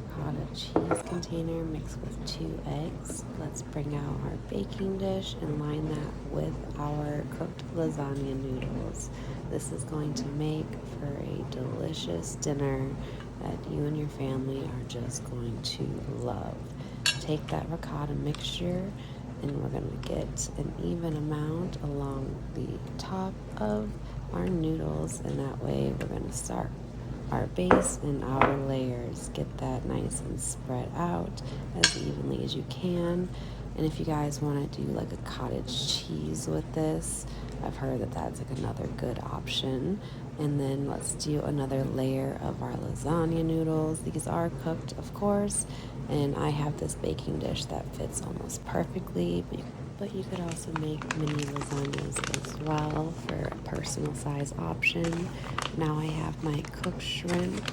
ricotta cheese container mixed with 2 eggs. Let's bring out our baking dish and line that with our cooked lasagna noodles. This is going to make for a delicious dinner that you and your family are just going to love. Take that ricotta mixture and we're going to get an even amount along the top of our noodles, and that way we're going to start our base and our layers. Get that nice and spread out as evenly as you can. And if you guys want to do like a cottage cheese with this, I've heard that that's like another good option. And then let's do another layer of our lasagna noodles. These are cooked, of course, and I have this baking dish that fits almost perfectly, but you could also make mini lasagnas as well for a personal size option. Now I have my cooked shrimp,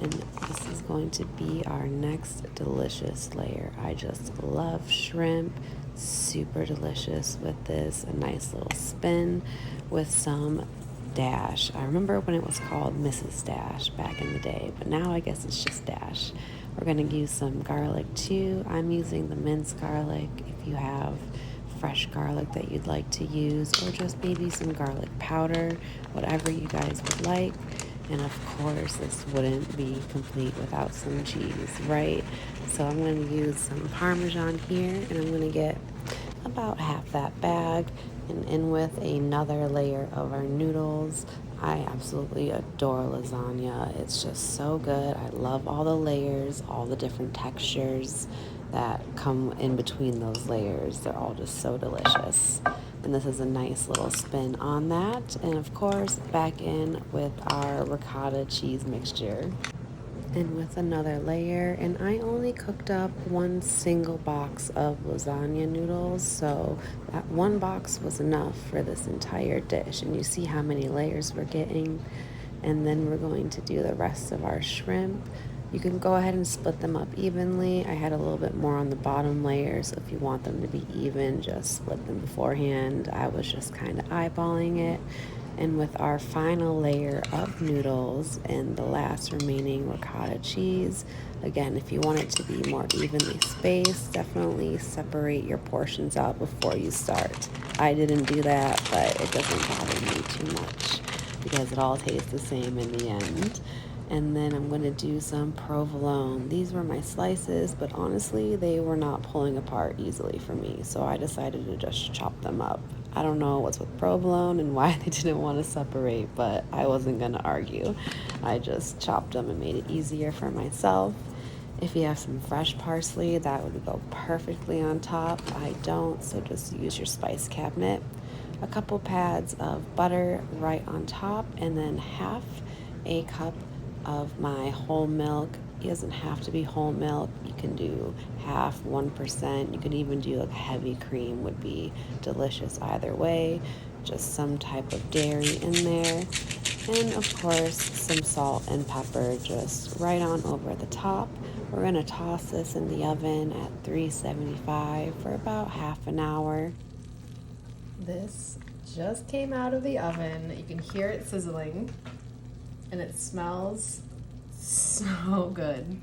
and this is going to be our next delicious layer. I just love shrimp. Super delicious with this. A nice little spin with some Dash. I remember when it was called Mrs. Dash back in the day, but now I guess it's just Dash. We're going to use some garlic too. I'm using the minced garlic. If you have fresh garlic that you'd like to use, or just maybe some garlic powder, whatever you guys would like. And of course, this wouldn't be complete without some cheese, right? So I'm going to use some Parmesan here, and I'm going to get about half that bag and in with another layer of our noodles. I absolutely adore lasagna. It's just so good. I love all the layers, all the different textures that come in between those layers. They're all just so delicious. And this is a nice little spin on that. And of course, back in with our ricotta cheese mixture and with another layer. And I only cooked up one single box of lasagna noodles, so that one box was enough for this entire dish. And you see how many layers we're getting. And then we're going to do the rest of our shrimp. You can go ahead and split them up evenly. I had a little bit more on the bottom layer, so if you want them to be even, just split them beforehand. I was just kind of eyeballing it. And with our final layer of noodles and the last remaining ricotta cheese, again, if you want it to be more evenly spaced, definitely separate your portions out before you start. I didn't do that, but it doesn't bother me too much because it all tastes the same in the end. And then I'm going to do some provolone. These were my slices, but honestly, they were not pulling apart easily for me, so I decided to just chop them up. I don't know what's with provolone and why they didn't want to separate, but I wasn't going to argue. I just chopped them and made it easier for myself. If you have some fresh parsley, that would go perfectly on top. I don't, so just use your spice cabinet. A couple pads of butter right on top, and then half a cup of my whole milk. It doesn't have to be whole milk. You can do half, 1%. You could even do like heavy cream, would be delicious either way. Just some type of dairy in there. And of course, some salt and pepper just right on over the top. We're going to toss this in the oven at 375 for about half an hour. This just came out of the oven. You can hear it sizzling. And it smells so good.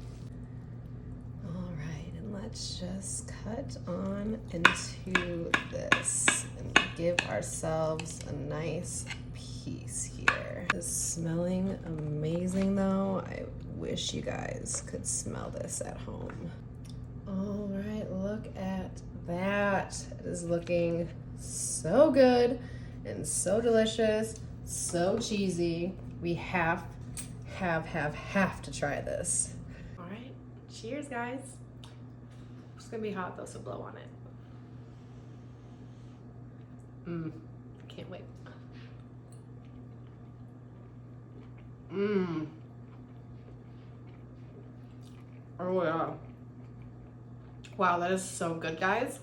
All right, and let's just cut on into this and give ourselves a nice piece here. This is smelling amazing though. I wish you guys could smell this at home. All right, look at that. It is looking so good and so delicious, so cheesy. We have to try this. All right, cheers, guys. It's gonna be hot though, so blow on it. Can't wait. Oh yeah. Wow, that is so good, guys.